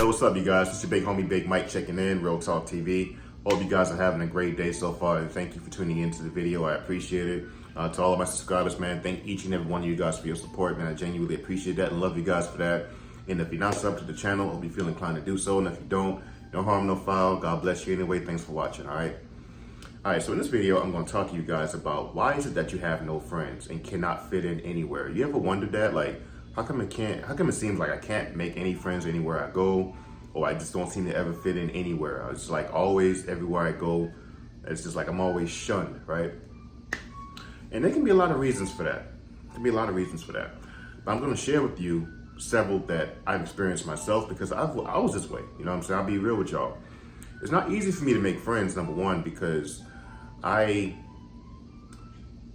what's up, you guys? It's your big homie, Big Mike, checking in, Real Talk TV. Hope you guys are having a great day so far, and thank you for tuning into the video. I appreciate it. To all of my subscribers, man, thank each and every one of you guys for your support, man. I genuinely appreciate that and love you guys for that. And if you're not subbed to the channel, hope you feel inclined to do so. And if you don't, no harm, no foul. God bless you anyway. Thanks for watching, all right? All right, so in this video, I'm going to talk to you guys about why is it that you have no friends and cannot fit in anywhere? You ever wondered that? Like, how come it seems like I can't make any friends anywhere I go, or I just don't seem to ever fit in anywhere? It's like always, everywhere I go, it's just like I'm always shunned, right? And there can be a lot of reasons for that. But I'm going to share with you several that I've experienced myself because I was this way. You know what I'm saying? I'll be real with y'all. It's not easy for me to make friends, number one, because I'm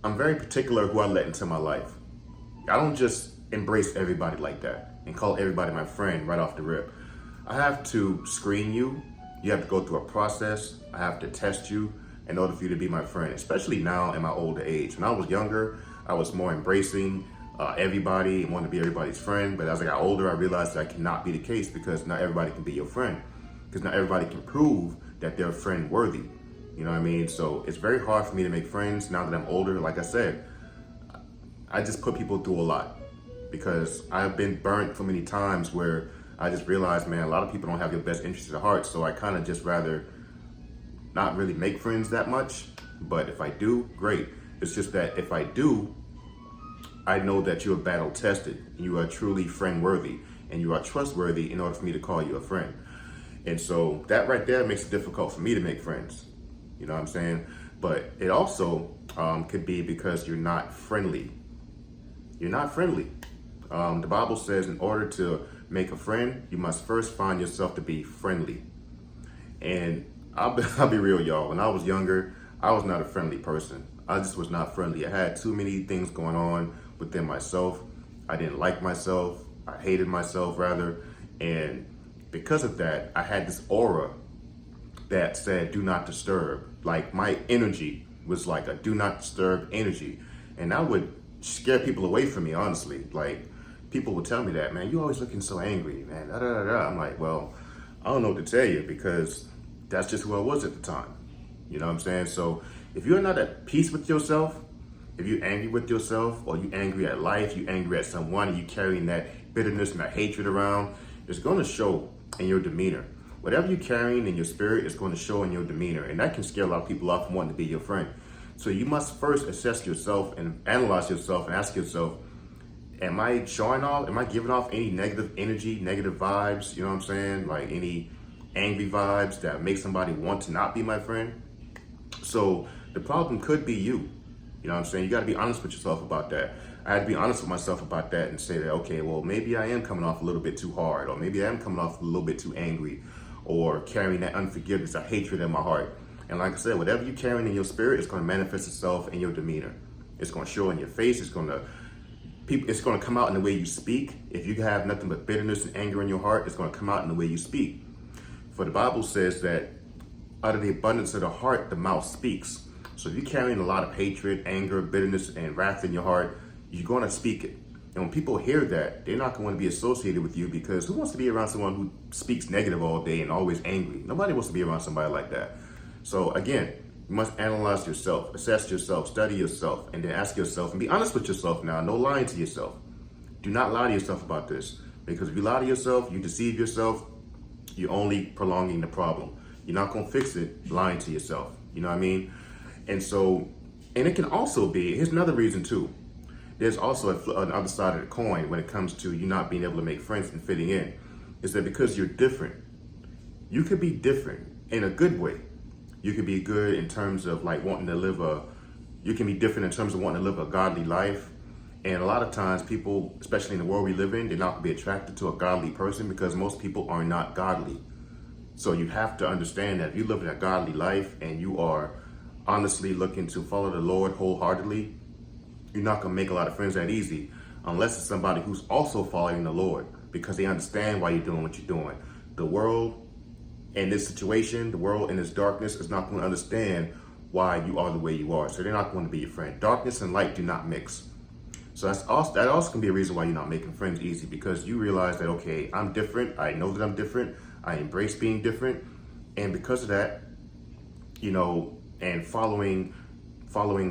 very particular who I let into my life. I don't just embrace everybody like that and call everybody my friend right off the rip. I have to screen you. You have to go through a process. I have to test you in order for you to be my friend, especially now in my older age. When I was younger, I was more embracing everybody and wanted to be everybody's friend. But as I got older, I realized that cannot be the case because not everybody can be your friend. Because not everybody can prove that they're friend worthy. You know what I mean? So it's very hard for me to make friends now that I'm older. Like I said, I just put people through a lot because I've been burnt so many times where I just realized, man, a lot of people don't have your best interest at heart. So I kind of just rather not really make friends that much. But if I do, great. It's just that if I do, I know that you're battle tested. You are truly friend worthy and you are trustworthy in order for me to call you a friend. And so that right there makes it difficult for me to make friends. You know what I'm saying? But it also could be because you're not friendly. You're not friendly. The Bible says in order to make a friend, you must first find yourself to be friendly. And I'll be real, y'all. When I was younger, I was not a friendly person. I just was not friendly. I had too many things going on within myself. I didn't like myself. I hated myself, rather. And because of that, I had this aura that said, do not disturb. Like my energy was like a do not disturb energy. And I would scare people away from me, honestly. Like people would tell me that, man, you always looking so angry, man. Da, da, da, da. I'm like, well, I don't know what to tell you because that's just who I was at the time. You know what I'm saying? So if you're not at peace with yourself, if you're angry with yourself, or you angry at life, you angry at someone, and you carrying that bitterness and that hatred around, it's going to show in your demeanor. Whatever you're carrying in your spirit is going to show in your demeanor, and that can scare a lot of people off from wanting to be your friend. So you must first assess yourself and analyze yourself and ask yourself, am I giving off any negative energy, negative vibes, you know what I'm saying? Like any angry vibes that make somebody want to not be my friend? So the problem could be you. You know what I'm saying? You got to be honest with yourself about that. I had to be honest with myself about that and say that, okay, well, maybe I am coming off a little bit too hard, or maybe I am coming off a little bit too angry, or carrying that unforgiveness, that hatred in my heart. And like I said, whatever you're carrying in your spirit is going to manifest itself in your demeanor. It's going to show in your face. It's going to come out in the way you speak. If you have nothing but bitterness and anger in your heart, it's going to come out in the way you speak. For the Bible says that out of the abundance of the heart, the mouth speaks. So if you're carrying a lot of hatred, anger, bitterness, and wrath in your heart, you're going to speak it. And when people hear that, they're not going to be associated with you, because who wants to be around someone who speaks negative all day and always angry? Nobody wants to be around somebody like that. So again, you must analyze yourself, assess yourself, study yourself, and then ask yourself and be honest with yourself now. No lying to yourself. Do not lie to yourself about this, because if you lie to yourself, you deceive yourself, you're only prolonging the problem. You're not going to fix it lying to yourself. You know what I mean? And it can also be, here's another reason too. There's also an other side of the coin when it comes to you not being able to make friends and fitting in, is that because you're different. You could be different in a good way. You could be good in terms of like you can be different in terms of wanting to live a godly life. And a lot of times people, especially in the world we live in, they're not going to be attracted to a godly person because most people are not godly. So you have to understand that if you live in a godly life and you are honestly looking to follow the Lord wholeheartedly, you're not going to make a lot of friends that easy unless it's somebody who's also following the Lord, because they understand why you're doing what you're doing. The world in this situation, the world in this darkness is not going to understand why you are the way you are. So they're not going to be your friend. Darkness and light do not mix. So that also can be a reason why you're not making friends easy, because you realize that, okay, I'm different. I know that I'm different. I embrace being different. And because of that, and following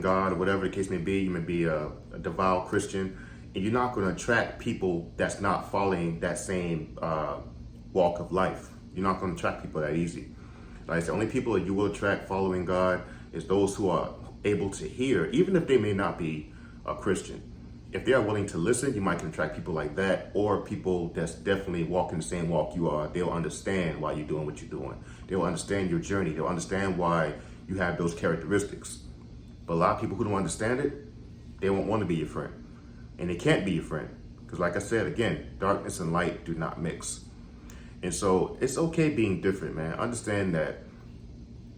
God or whatever the case may be, you may be a devout Christian, and you're not going to attract people that's not following that same walk of life. You're not going to attract people that easy. Like I said, only people that you will attract following God is those who are able to hear, even if they may not be a Christian. If they are willing to listen, you might can attract people like that, or people that's definitely walking the same walk you are. They'll understand why you're doing what you're doing. They'll understand your journey. They'll understand why you have those characteristics. But a lot of people who don't understand it, they won't want to be your friend. And they can't be your friend. Because like I said, again, darkness and light do not mix. And so it's okay being different, man. Understand that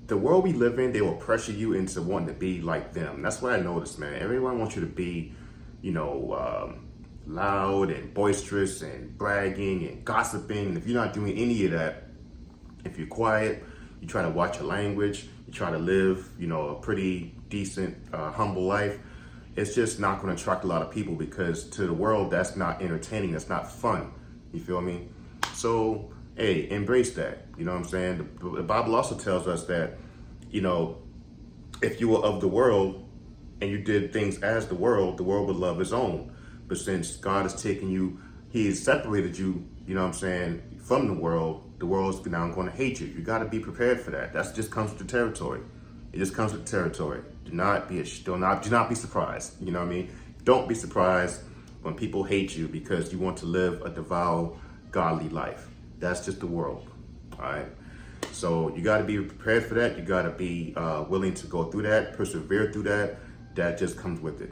the world we live in, they will pressure you into wanting to be like them. That's what I noticed, man. Everyone wants you to be, loud and boisterous and bragging and gossiping. And if you're not doing any of that, if you're quiet, you try to watch your language, you try to live, a pretty decent, humble life, it's just not going to attract a lot of people, because to the world, that's not entertaining. That's not fun. You feel me? So, hey, embrace that. You know what I'm saying? The Bible also tells us that, if you were of the world and you did things as the world would love his own. But since God has taken you, he has separated you, from the world's now going to hate you. You got to be prepared for that. That just comes with the territory. It just comes with the territory. Do not be surprised. You know what I mean? Don't be surprised when people hate you because you want to live a devout, godly life. That's just the world. All right. So you got to be prepared for that. You got to be willing to go through that, persevere through that. That just comes with it.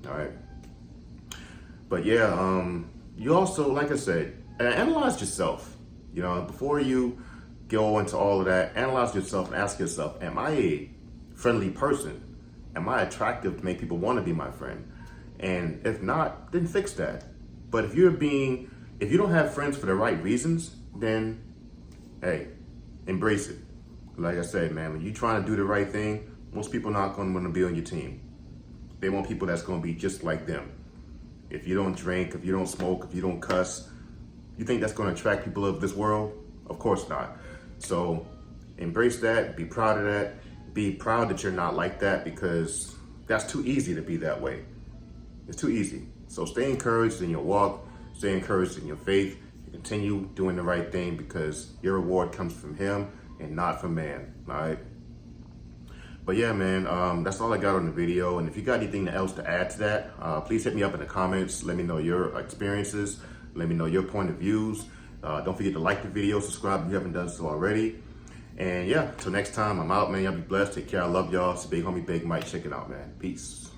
All right. But yeah, you also, like I said, analyze yourself. Before you go into all of that, analyze yourself and ask yourself, am I a friendly person? Am I attractive to make people want to be my friend? And if not, then fix that. But if you don't have friends for the right reasons, then hey, embrace it. Like I said, man, when you're trying to do the right thing, most people are not going to want to be on your team. They want people that's going to be just like them. If you don't drink, if you don't smoke, if you don't cuss, you think that's going to attract people of this world? Of course not. So embrace that, be proud of that, be proud that you're not like that, because that's too easy to be that way. It's too easy. So stay encouraged in your walk, stay encouraged in your faith, and continue doing the right thing, because your reward comes from him and not from man, all right? But yeah, man, that's all I got on the video. And if you got anything else to add to that, please hit me up in the comments. Let me know your experiences. Let me know your point of views. Don't forget to like the video, subscribe if you haven't done so already. And yeah, till next time, I'm out, man. Y'all be blessed. Take care. I love y'all. It's Big Homie Big Mike checking out, man. Peace.